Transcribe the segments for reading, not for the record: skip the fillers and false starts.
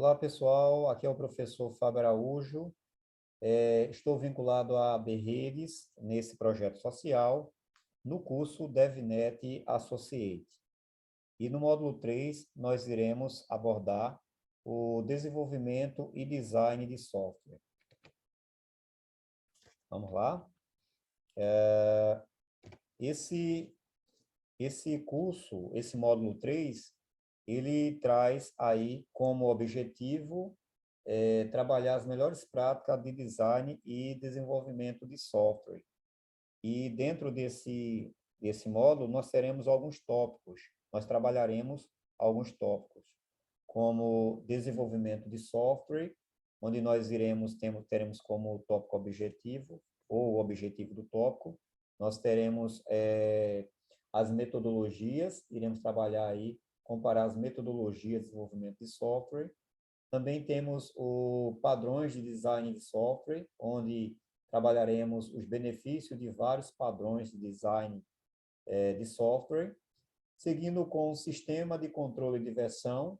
Olá, pessoal. Aqui é o professor Fábio Araújo. Estou vinculado à Berredes nesse projeto social, no curso DevNet Associate. E no módulo 3, nós iremos abordar o desenvolvimento e design de software. Vamos lá? Esse curso, esse módulo 3, ele traz aí como objetivo trabalhar as melhores práticas de design e desenvolvimento de software. E dentro desse módulo, nós teremos alguns tópicos. Nós trabalharemos alguns tópicos, como desenvolvimento de software, onde nós teremos como tópico objetivo, ou o objetivo do tópico. Nós teremos as metodologias, iremos trabalhar aí, comparar as metodologias de desenvolvimento de software. Também temos o padrões de design de software, onde trabalharemos os benefícios de vários padrões de design de software, seguindo com o sistema de controle de versão,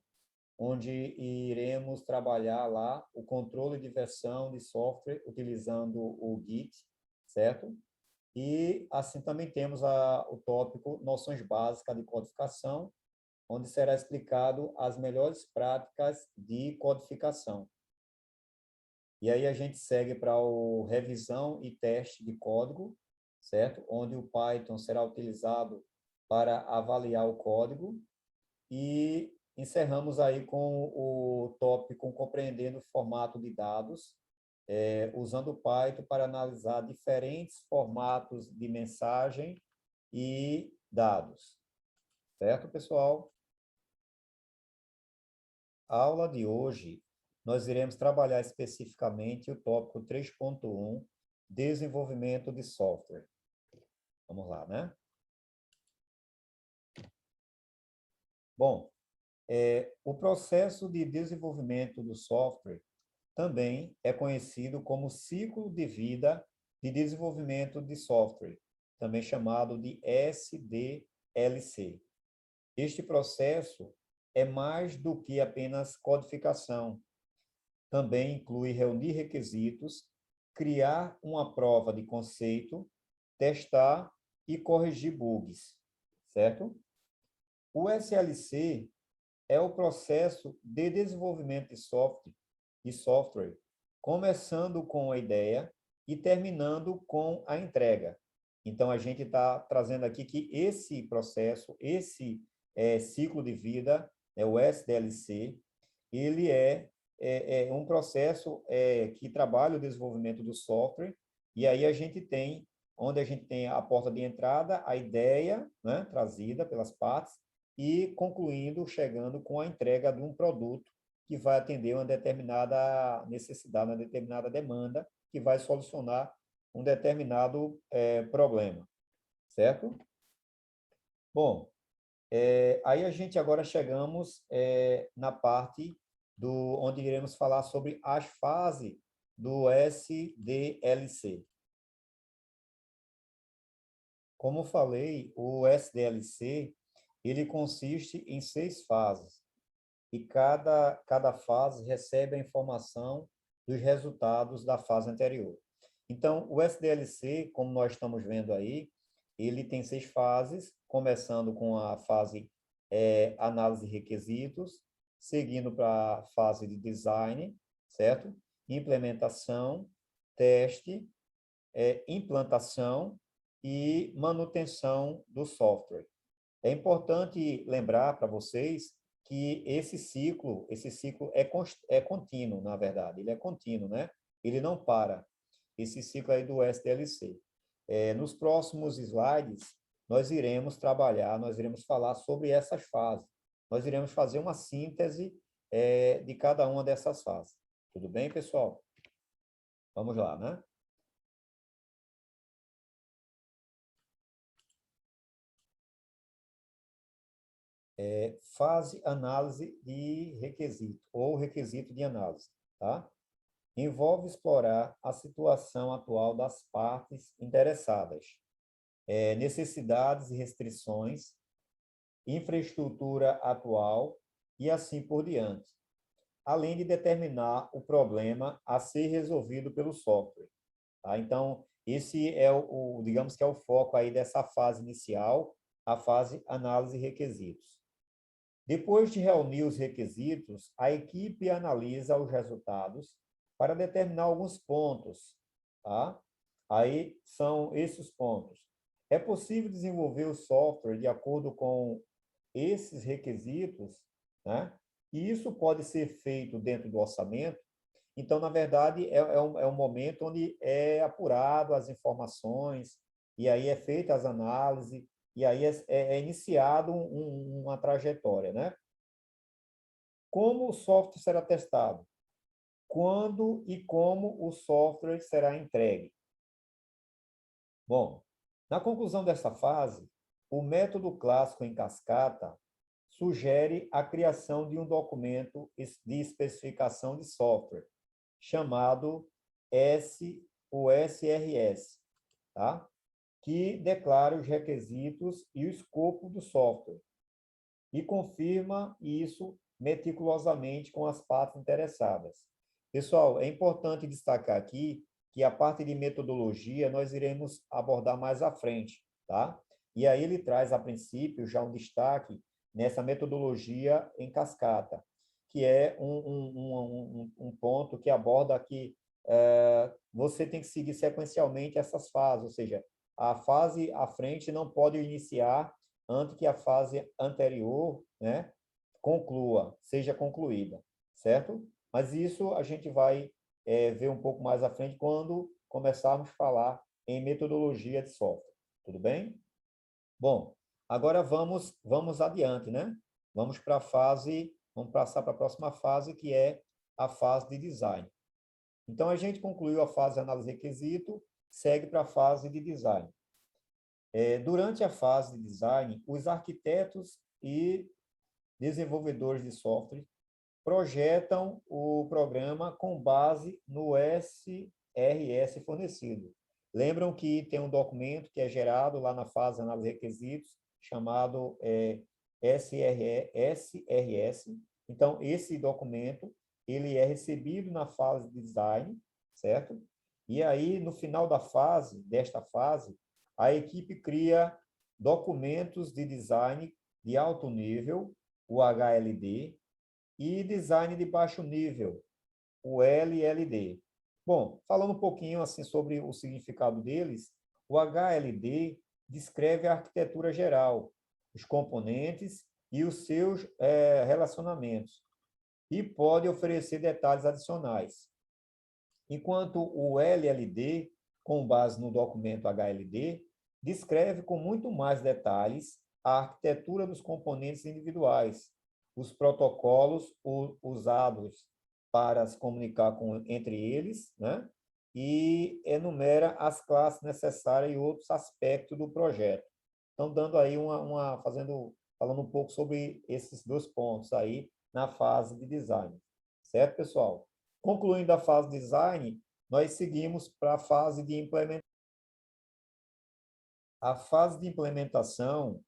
onde iremos trabalhar lá o controle de versão de software utilizando o Git, certo? E assim também temos o tópico noções básicas de codificação, onde será explicado as melhores práticas de codificação. E aí a gente segue para o revisão e teste de código, certo? Onde o Python será utilizado para avaliar o código. E encerramos aí com o tópico compreendendo o formato de dados, usando o Python para analisar diferentes formatos de mensagem e dados. Certo, pessoal? A aula de hoje, nós iremos trabalhar especificamente o tópico 3.1, desenvolvimento de software. Vamos lá, né? Bom, o processo de desenvolvimento do software também é conhecido como ciclo de vida de desenvolvimento de software, também chamado de SDLC. Este processo é mais do que apenas codificação. Também inclui reunir requisitos, criar uma prova de conceito, testar e corrigir bugs, certo? O SLC é o processo de desenvolvimento de software, começando com a ideia e terminando com a entrega. Então, a gente está trazendo aqui que esse processo, esse ciclo de vida, o SDLC, ele é um processo que trabalha o desenvolvimento do software, e aí onde a gente tem a porta de entrada, a ideia, né, trazida pelas partes, e concluindo, chegando com a entrega de um produto que vai atender uma determinada necessidade, uma determinada demanda, que vai solucionar um determinado problema, certo? Bom, aí a gente agora chegamos na parte onde iremos falar sobre as fases do SDLC. Como falei, o SDLC ele consiste em 6 fases, e cada fase recebe a informação dos resultados da fase anterior. Então, o SDLC, como nós estamos vendo aí, ele tem 6 fases, começando com a fase análise de requisitos, seguindo para a fase de design, certo? Implementação, teste, implantação e manutenção do software. É importante lembrar para vocês que esse ciclo é contínuo, na verdade, ele é contínuo, né? Ele não para, esse ciclo aí do SDLC. Nos próximos slides, nós iremos falar sobre essas fases. Nós iremos fazer uma síntese de cada uma dessas fases. Tudo bem, pessoal? Vamos lá, né? Fase análise de requisito, ou requisito de análise, tá? Envolve explorar a situação atual das partes interessadas, necessidades e restrições, infraestrutura atual e assim por diante. além de determinar o problema a ser resolvido pelo software. Tá? Então, esse é digamos que é o foco aí dessa fase inicial, a fase análise de requisitos. Depois de reunir os requisitos, a equipe analisa os resultados para determinar alguns pontos. Tá? Aí são esses pontos. É possível desenvolver o software de acordo com esses requisitos, né? E isso pode ser feito dentro do orçamento. Então, na verdade, é um momento onde é apurado as informações, e aí é feita as análises, e aí é iniciado uma trajetória, né? Como o software será testado? Quando e como o software será entregue? Bom, na conclusão dessa fase, o método clássico em cascata sugere a criação de um documento de especificação de software, chamado o SRS, tá? Que declara os requisitos e o escopo do software e confirma isso meticulosamente com as partes interessadas. Pessoal, é importante destacar aqui que a parte de metodologia nós iremos abordar mais à frente, tá? E aí ele traz, a princípio, já um destaque nessa metodologia em cascata, que é um ponto que aborda que você tem que seguir sequencialmente essas fases, ou seja, a fase à frente não pode iniciar antes que a fase anterior, né, seja concluída, certo? Mas isso a gente vai ver um pouco mais à frente quando começarmos a falar em metodologia de software. Tudo bem? Bom, agora vamos adiante, né? Vamos passar para a próxima fase, que é a fase de design. Então, a gente concluiu a fase de análise de requisito, segue para a fase de design. Durante a fase de design, os arquitetos e desenvolvedores de software projetam o programa com base no SRS fornecido. Lembram que tem um documento que é gerado lá na fase de análise de requisitos, chamado SRS. Então, esse documento ele é recebido na fase de design, certo? E aí, no final desta fase, a equipe cria documentos de design de alto nível, o HLD, e design de baixo nível, o LLD. Bom, falando um pouquinho assim sobre o significado deles, o HLD descreve a arquitetura geral, os componentes e os seus relacionamentos, e pode oferecer detalhes adicionais. Enquanto o LLD, com base no documento HLD, descreve com muito mais detalhes a arquitetura dos componentes individuais, os protocolos usados para se comunicar entre eles, né? E enumera as classes necessárias e outros aspectos do projeto. Então, dando aí falando um pouco sobre esses dois pontos aí na fase de design. Certo, pessoal? Concluindo a fase de design, nós seguimos para a fase de implementação. A fase de implementação,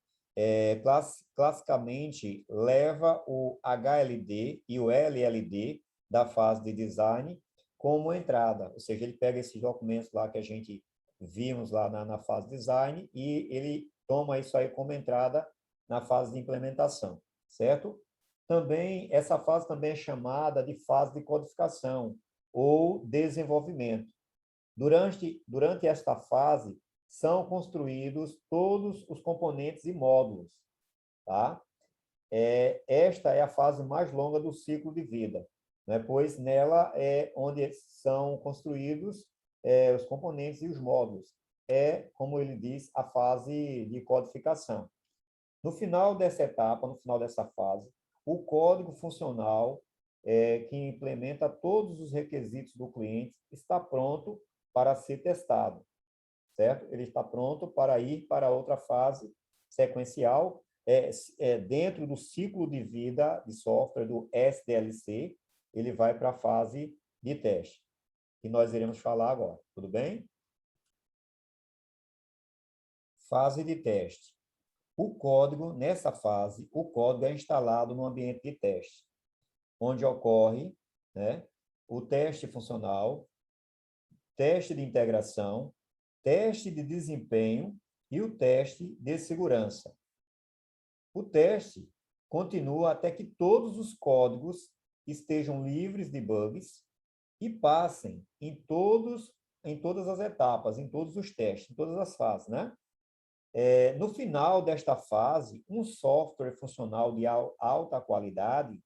classicamente, leva o HLD e o LLD da fase de design como entrada, ou seja, ele pega esses documentos lá que a gente vimos lá na fase de design e ele toma isso aí como entrada na fase de implementação, certo? Também, essa fase também é chamada de fase de codificação ou desenvolvimento. Durante esta fase, são construídos todos os componentes e módulos, tá? Esta é a fase mais longa do ciclo de vida, né? Pois nela é onde são construídos os componentes e os módulos. É, como ele diz, a fase de codificação. No final dessa etapa, no final dessa fase, o código funcional, que implementa todos os requisitos do cliente, está pronto para ser testado, certo? Ele está pronto para ir para outra fase sequencial, dentro do ciclo de vida de software do SDLC, ele vai para a fase de teste, que nós iremos falar agora, tudo bem? Fase de teste. Nessa fase, o código é instalado no ambiente de teste. onde ocorre, né, o teste funcional, teste de integração, teste de desempenho e o teste de segurança. O teste continua até que todos os códigos estejam livres de bugs e passem em todas as etapas, em todos os testes, em todas as fases, né? No final desta fase, um software funcional de alta qualidade,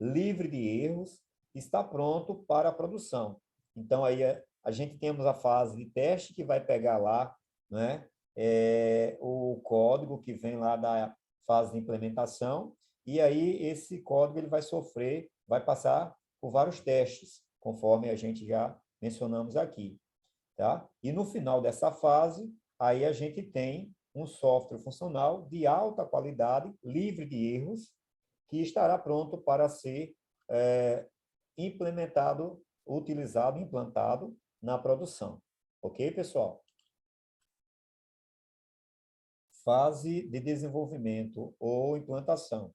livre de erros, está pronto para a produção. Então, aí a gente temos a fase de teste que vai pegar lá, né, o código que vem lá da fase de implementação, e aí esse código ele vai passar por vários testes, conforme a gente já mencionamos aqui. Tá? E no final dessa fase, aí a gente tem um software funcional de alta qualidade, livre de erros, que estará pronto para ser implementado, utilizado, implantado na produção. Ok, pessoal? Fase de desenvolvimento ou implantação.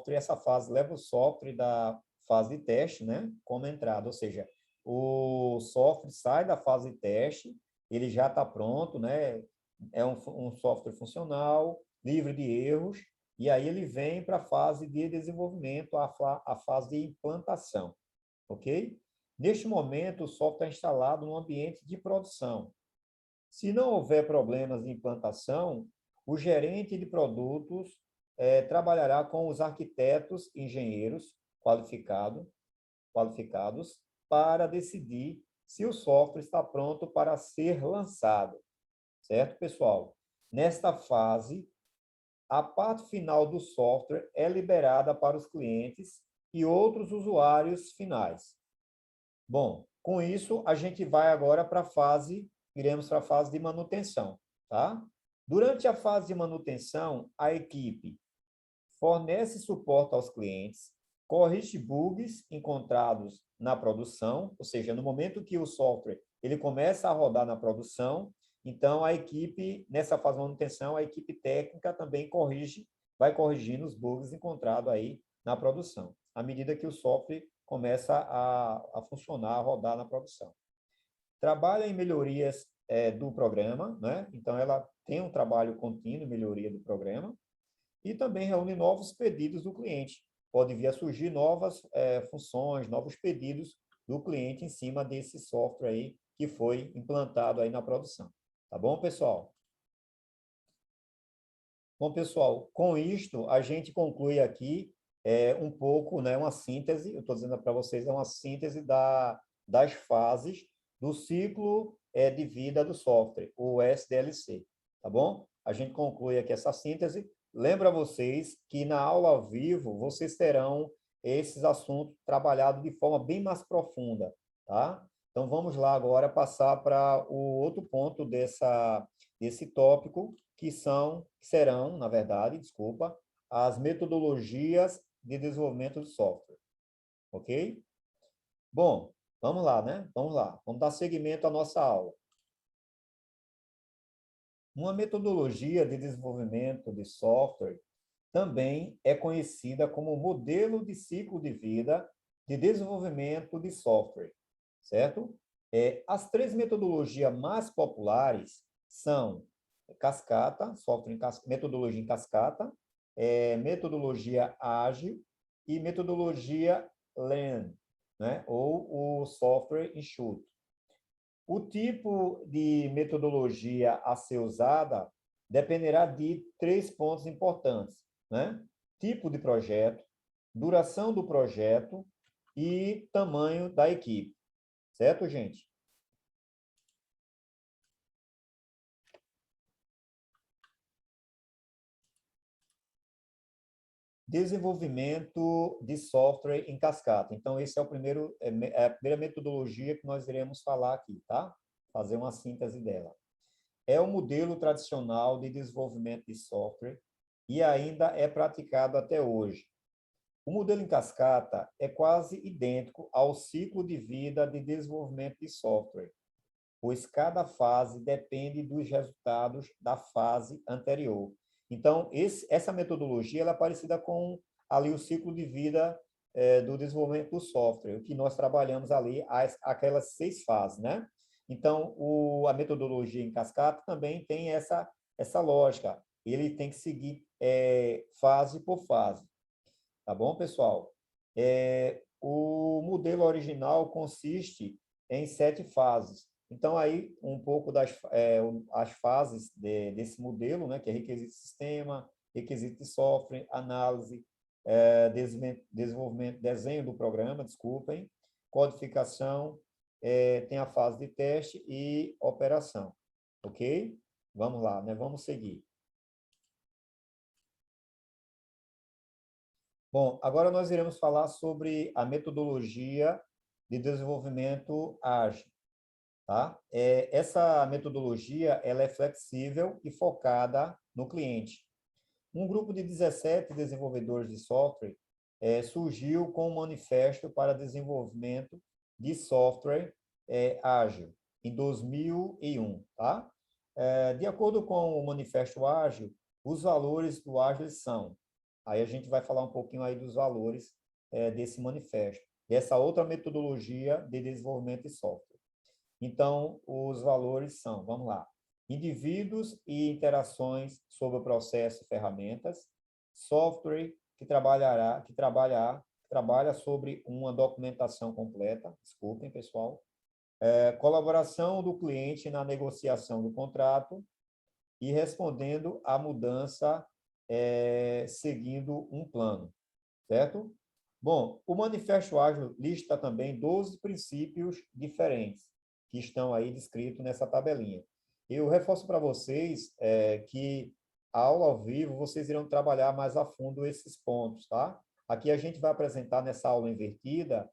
Essa fase leva o software da fase de teste, né, como entrada, ou seja, o software sai da fase de teste, ele já está pronto, né, é um software funcional, livre de erros, e aí ele vem para a fase de desenvolvimento, a fase de implantação, ok? Neste momento, o software é instalado no ambiente de produção. Se não houver problemas de implantação, o gerente de produtos trabalhará com os arquitetos, engenheiros qualificados para decidir se o software está pronto para ser lançado. Certo, pessoal? Nesta fase, a parte final do software é liberada para os clientes e outros usuários finais. Bom, com isso, a gente vai agora iremos para a fase de manutenção, tá? Durante a fase de manutenção, a equipe fornece suporte aos clientes, corrige bugs encontrados na produção, ou seja, no momento que o software ele começa a rodar na produção, então a equipe, nessa fase de manutenção, a equipe técnica também vai corrigindo os bugs encontrados aí na produção, à medida que o software começa a funcionar, a rodar na produção. Trabalha em melhorias do programa, né? Então ela tem um trabalho contínuo, melhoria do programa, e também reúne novos pedidos do cliente. Pode vir a surgir novas funções, novos pedidos do cliente em cima desse software aí que foi implantado aí na produção. Tá bom, pessoal? Bom, pessoal, com isto, a gente conclui aqui um pouco, né, uma síntese, eu estou dizendo para vocês, é uma síntese das fases do ciclo de vida do software, o SDLC, tá bom? A gente conclui aqui essa síntese. Lembro a vocês que na aula ao vivo, vocês terão esses assuntos trabalhados de forma bem mais profunda, tá? Então, vamos lá agora passar para o outro ponto desse tópico, que serão, na verdade, desculpa, as metodologias de desenvolvimento de software. Ok? Bom, vamos lá, né? Vamos lá. Vamos dar seguimento à nossa aula. Uma metodologia de desenvolvimento de software também é conhecida como modelo de ciclo de vida de desenvolvimento de software, certo? As três metodologias mais populares são cascata, metodologia em cascata, metodologia ágil e metodologia Lean, né? Ou o software enxuto. O tipo de metodologia a ser usada dependerá de três pontos importantes, né? Tipo de projeto, duração do projeto e tamanho da equipe. Certo, gente? Desenvolvimento de software em cascata. Então, esse é a primeira metodologia que nós iremos falar aqui, tá? Fazer uma síntese dela. É o modelo tradicional de desenvolvimento de software e ainda é praticado até hoje. O modelo em cascata é quase idêntico ao ciclo de vida de desenvolvimento de software, pois cada fase depende dos resultados da fase anterior. Então, essa metodologia ela é parecida com ali o ciclo de vida do desenvolvimento do software, o que nós trabalhamos ali, aquelas 6 fases, né? Então, a metodologia em cascata também tem essa lógica. Ele tem que seguir fase por fase. Tá bom, pessoal? O modelo original consiste em 7 fases. Então, aí, um pouco as fases desse modelo, né, que é requisito de sistema, requisito de software, análise, desenvolvimento, desenho do programa, desculpem, codificação, tem a fase de teste e operação. Ok? Vamos lá, né? Vamos seguir. Bom, agora nós iremos falar sobre a metodologia de desenvolvimento ágil, tá? Essa metodologia, ela é flexível e focada no cliente. Um grupo de 17 desenvolvedores de software surgiu com um manifesto para desenvolvimento de software ágil, em 2001, tá? De acordo com o manifesto ágil, os valores do ágil são, aí a gente vai falar um pouquinho aí dos valores desse manifesto, dessa outra metodologia de desenvolvimento de software. Então, os valores são, vamos lá, indivíduos e interações sobre o processo e ferramentas, software que trabalha sobre uma documentação completa, desculpem, pessoal, colaboração do cliente na negociação do contrato e respondendo à mudança seguindo um plano, certo? Bom, o Manifesto Ágil lista também 12 princípios diferentes que estão aí descritos nessa tabelinha. Eu reforço para vocês que a aula ao vivo vocês irão trabalhar mais a fundo esses pontos, tá? Aqui a gente vai apresentar nessa aula invertida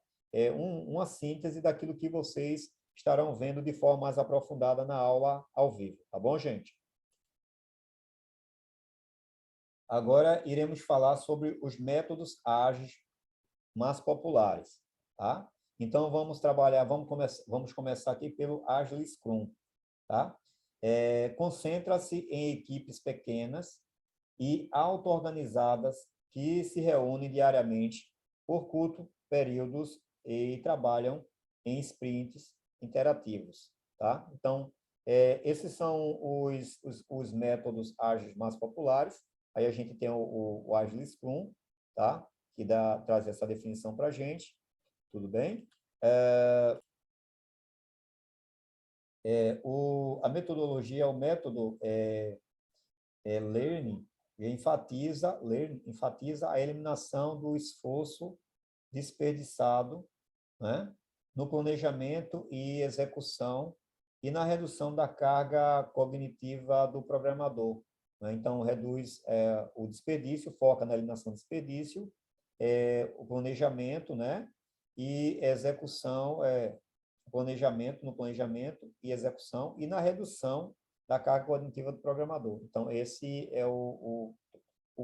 uma síntese daquilo que vocês estarão vendo de forma mais aprofundada na aula ao vivo, tá bom, gente? Agora iremos falar sobre os métodos ágeis mais populares, tá? Então vamos começar aqui pelo Agile Scrum, tá? Concentra-se em equipes pequenas e auto-organizadas que se reúnem diariamente por curtos períodos e trabalham em sprints interativos, tá? Então, esses são os métodos ágeis mais populares. Aí a gente tem o Agile Scrum, tá? Que traz essa definição para a gente, tudo bem? A metodologia, o método Learning, enfatiza a eliminação do esforço desperdiçado, né, no planejamento e execução e na redução da carga cognitiva do programador, né? Então, reduz o desperdício, foca na eliminação do desperdício, o planejamento, né, e execução, no planejamento e execução e na redução da carga cognitiva do programador. Então, esse é o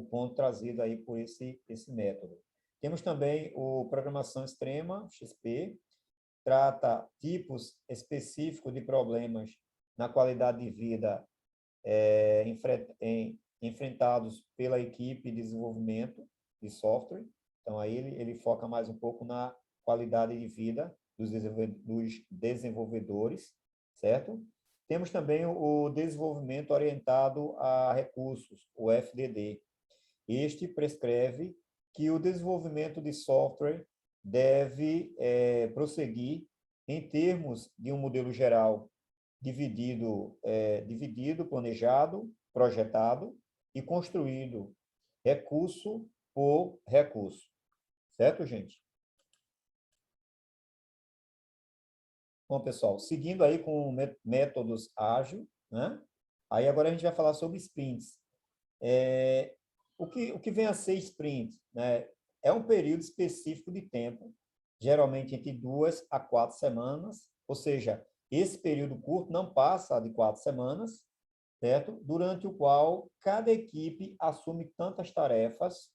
ponto trazido aí por esse método. Temos também o Programação Extrema, XP, trata tipos específicos de problemas na qualidade de vida enfrentados pela equipe de desenvolvimento de software. Então, aí ele foca mais um pouco na qualidade de vida dos desenvolvedores, certo? Temos também o desenvolvimento orientado a recursos, o FDD. Este prescreve que o desenvolvimento de software deve prosseguir em termos de um modelo geral dividido, planejado, projetado e construído recurso por recurso. Certo, gente? Bom, pessoal, seguindo aí com métodos ágil, né? Aí agora a gente vai falar sobre sprints. O que vem a ser sprint, né? É um período específico de tempo, geralmente entre 2 a 4 semanas, ou seja, esse período curto não passa de 4 semanas, certo? Durante o qual cada equipe assume tantas tarefas.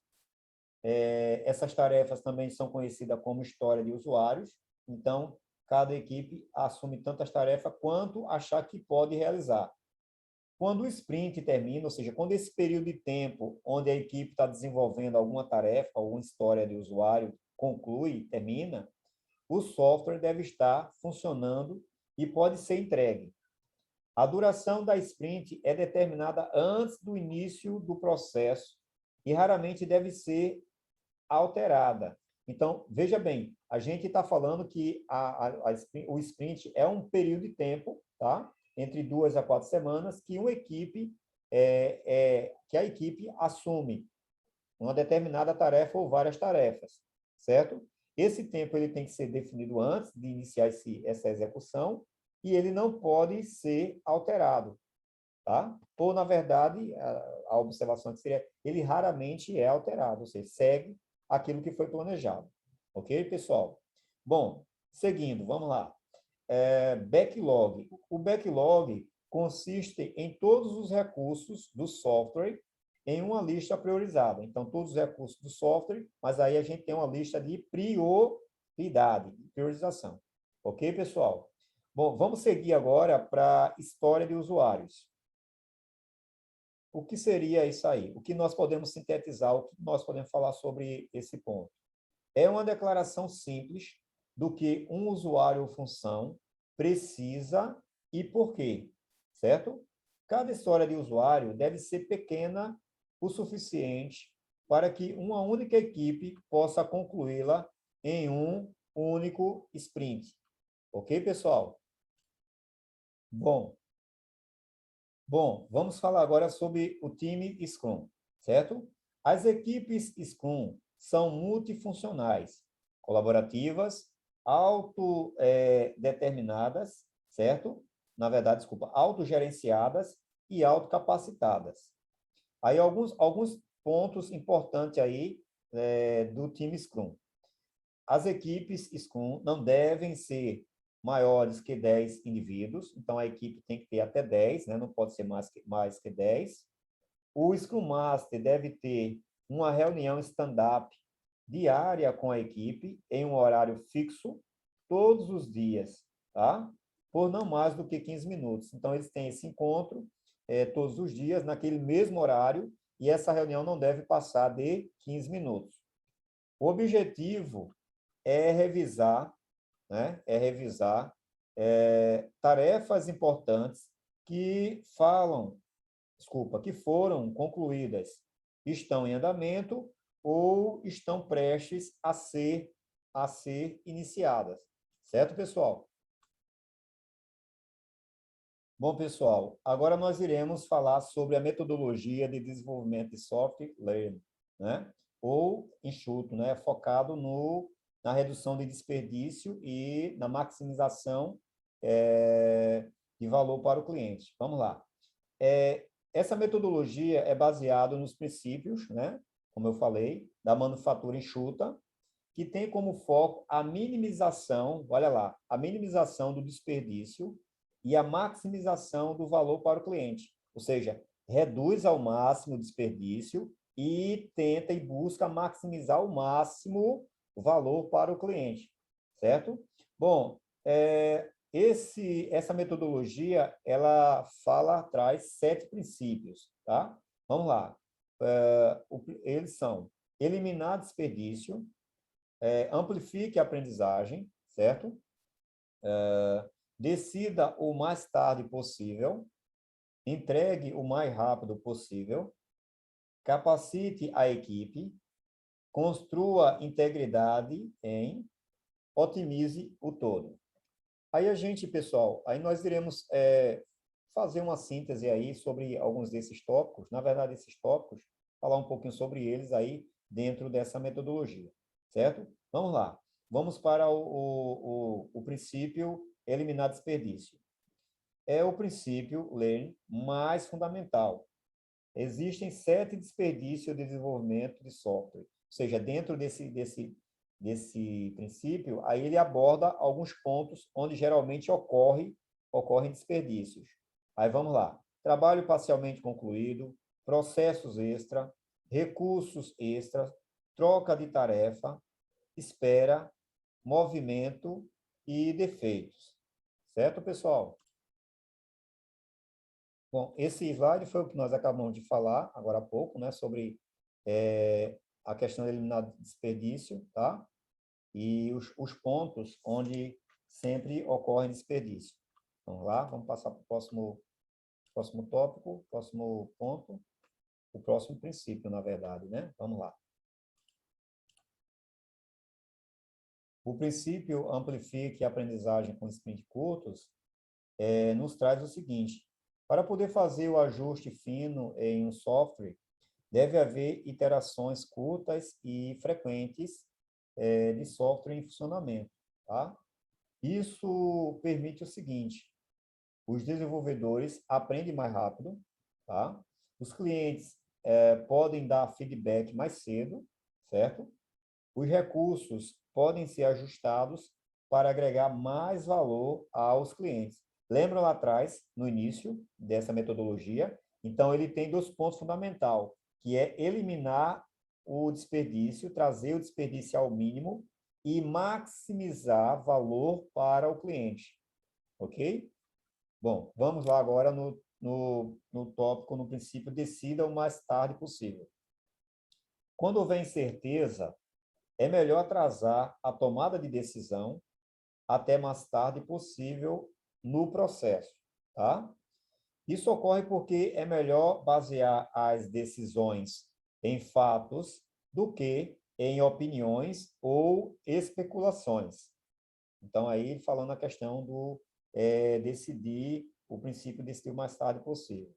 Essas tarefas também são conhecidas como história de usuários. Então, cada equipe assume tantas tarefas quanto achar que pode realizar. Quando o sprint termina, ou seja, quando esse período de tempo onde a equipe está desenvolvendo alguma tarefa, alguma história de usuário conclui, termina, o software deve estar funcionando e pode ser entregue. A duração da sprint é determinada antes do início do processo e raramente deve ser alterada. Então, veja bem, a gente está falando que o sprint é um período de tempo, tá? Entre 2 a 4 semanas, que uma equipe que a equipe assume uma determinada tarefa ou várias tarefas, certo? Esse tempo ele tem que ser definido antes de iniciar essa execução e ele não pode ser alterado, tá? Ou, na verdade, a observação que seria, ele raramente é alterado, ou seja, segue aquilo que foi planejado. Ok, pessoal? Bom, seguindo, vamos lá. Backlog. O backlog consiste em todos os recursos do software em uma lista priorizada. Então, todos os recursos do software, mas aí a gente tem uma lista de prioridade, priorização. Ok, pessoal? Bom, vamos seguir agora para a história de usuários. O que seria isso aí? O que nós podemos sintetizar, o que nós podemos falar sobre esse ponto? É uma declaração simples do que um usuário ou função precisa e por quê, certo? Cada história de usuário deve ser pequena o suficiente para que uma única equipe possa concluí-la em um único sprint. Ok, pessoal? Bom, vamos falar agora sobre o time Scrum, certo? As equipes Scrum são multifuncionais, colaborativas, autodeterminadas, certo? Na verdade, desculpa, autogerenciadas e autocapacitadas. Aí alguns pontos importantes aí do time Scrum. As equipes Scrum não devem ser maiores que 10 indivíduos, então a equipe tem que ter até 10, né? Não pode ser mais que 10. O Scrum Master deve ter uma reunião stand-up diária com a equipe, em um horário fixo, todos os dias, tá? Por não mais do que 15 minutos. Então, eles têm esse encontro todos os dias, naquele mesmo horário, e essa reunião não deve passar de 15 minutos. O objetivo é revisar, né? Tarefas importantes que que foram concluídas, estão em andamento ou estão prestes a ser iniciadas. Certo, pessoal? Bom, pessoal, agora nós iremos falar sobre a metodologia de desenvolvimento de software learning, né? Ou enxuto, né? Focado na redução de desperdício e na maximização de valor para o cliente. Vamos lá. Essa metodologia é baseada nos princípios, né? Como eu falei, da manufatura enxuta, que tem como foco a minimização, olha lá, a minimização do desperdício e a maximização do valor para o cliente. Ou seja, reduz ao máximo o desperdício e tenta e busca maximizar ao máximo o valor para o cliente, certo? Bom, essa metodologia, ela traz 7 princípios, tá? Vamos lá. Eles são eliminar desperdício, amplifique a aprendizagem, certo? Decida o mais tarde possível, entregue o mais rápido possível, capacite a equipe, construa integridade otimize o todo. Aí a gente, pessoal, aí nós iremos fazer uma síntese aí sobre alguns desses tópicos, na verdade, esses tópicos, falar um pouquinho sobre eles aí dentro dessa metodologia, certo? Vamos lá. Vamos para o princípio eliminar desperdício. É o princípio learning mais fundamental. Existem 7 desperdícios de desenvolvimento de software. Ou seja, dentro desse princípio, aí ele aborda alguns pontos onde geralmente ocorrem desperdícios. Aí vamos lá. Trabalho parcialmente concluído, processos extra, recursos extra, troca de tarefa, espera, movimento e defeitos. Certo, pessoal? Bom, esse slide foi o que nós acabamos de falar agora há pouco, né, sobre a questão de eliminar desperdício, tá? E os pontos onde sempre ocorre desperdício. Vamos lá, vamos passar para o próximo tópico, próximo ponto, o próximo princípio, na verdade, né? Vamos lá. O princípio amplifique a aprendizagem com sprint curtos nos traz o seguinte: para poder fazer o ajuste fino em um software, deve haver iterações curtas e frequentes de software em funcionamento, tá? Isso permite o seguinte: os desenvolvedores aprendem mais rápido, tá? Os clientes podem dar feedback mais cedo, certo? Os recursos podem ser ajustados para agregar mais valor aos clientes. Lembra lá atrás, no início dessa metodologia? Então, ele tem dois pontos fundamentais, que é eliminar o desperdício, trazer o desperdício ao mínimo e maximizar valor para o cliente. Ok? Bom, vamos lá agora no tópico, no princípio, decida o mais tarde possível. Quando houver incerteza, é melhor atrasar a tomada de decisão até mais tarde possível no processo, tá? Isso ocorre porque é melhor basear as decisões em fatos do que em opiniões ou especulações. Então, aí, falando a questão do decidir, o princípio decidir o mais tarde possível.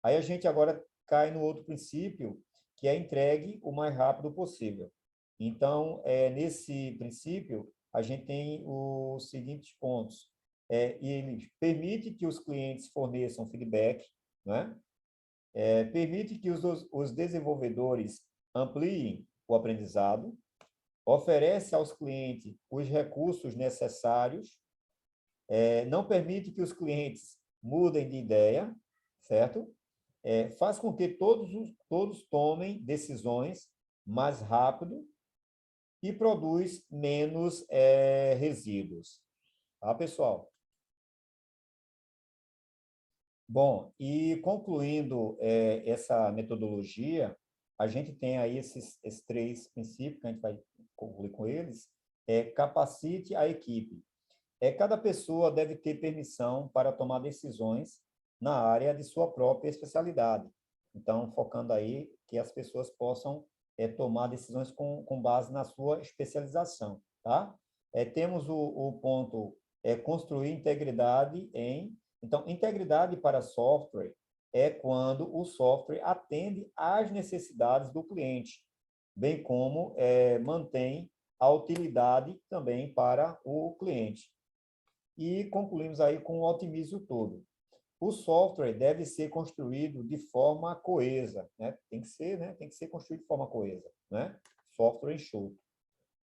Aí a gente agora cai no outro princípio, que é entregue o mais rápido possível. Então, nesse princípio, a gente tem os seguintes pontos. Ele permite que os clientes forneçam feedback, né? Permite que os desenvolvedores ampliem o aprendizado, oferece aos clientes os recursos necessários, não permite que os clientes mudem de ideia, certo? Faz com que todos tomem decisões mais rápido e produz menos resíduos. Tá, pessoal? Bom, e concluindo essa metodologia, a gente tem aí esses três princípios que a gente vai concluir com eles. Capacite a equipe. Cada pessoa deve ter permissão para tomar decisões na área de sua própria especialidade. Então, focando aí que as pessoas possam tomar decisões com base na sua especialização, tá? Temos o ponto construir integridade em... Então, integridade para software é quando o software atende às necessidades do cliente, bem como mantém a utilidade também para o cliente. E concluímos aí com o otimize o todo. O software deve ser construído de forma coesa, né? Tem que ser, né? Tem que ser construído de forma coesa, né? Software enxuto.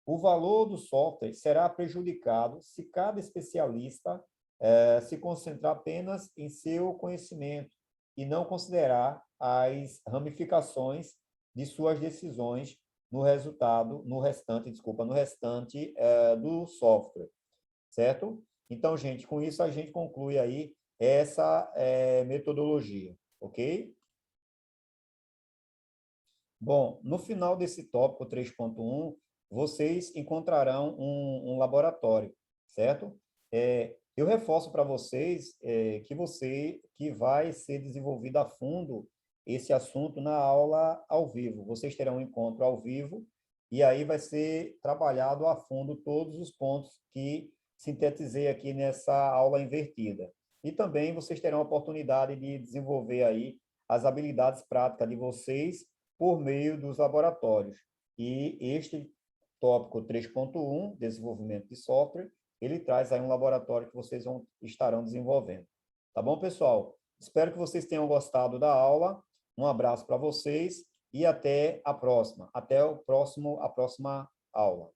O valor do software será prejudicado se cada especialista se concentrar apenas em seu conhecimento e não considerar as ramificações de suas decisões no restante do software, certo? Então, gente, com isso a gente conclui aí essa metodologia, ok? Bom, no final desse tópico 3.1, vocês encontrarão um laboratório, certo? Eu reforço para vocês que vai ser desenvolvido a fundo esse assunto na aula ao vivo. Vocês terão um encontro ao vivo e aí vai ser trabalhado a fundo todos os pontos que sintetizei aqui nessa aula invertida. E também vocês terão a oportunidade de desenvolver aí as habilidades práticas de vocês por meio dos laboratórios. E este tópico 3.1, desenvolvimento de software, ele traz aí um laboratório que vocês estarão desenvolvendo. Tá bom, pessoal? Espero que vocês tenham gostado da aula. Um abraço para vocês e até a próxima. Até a próxima aula.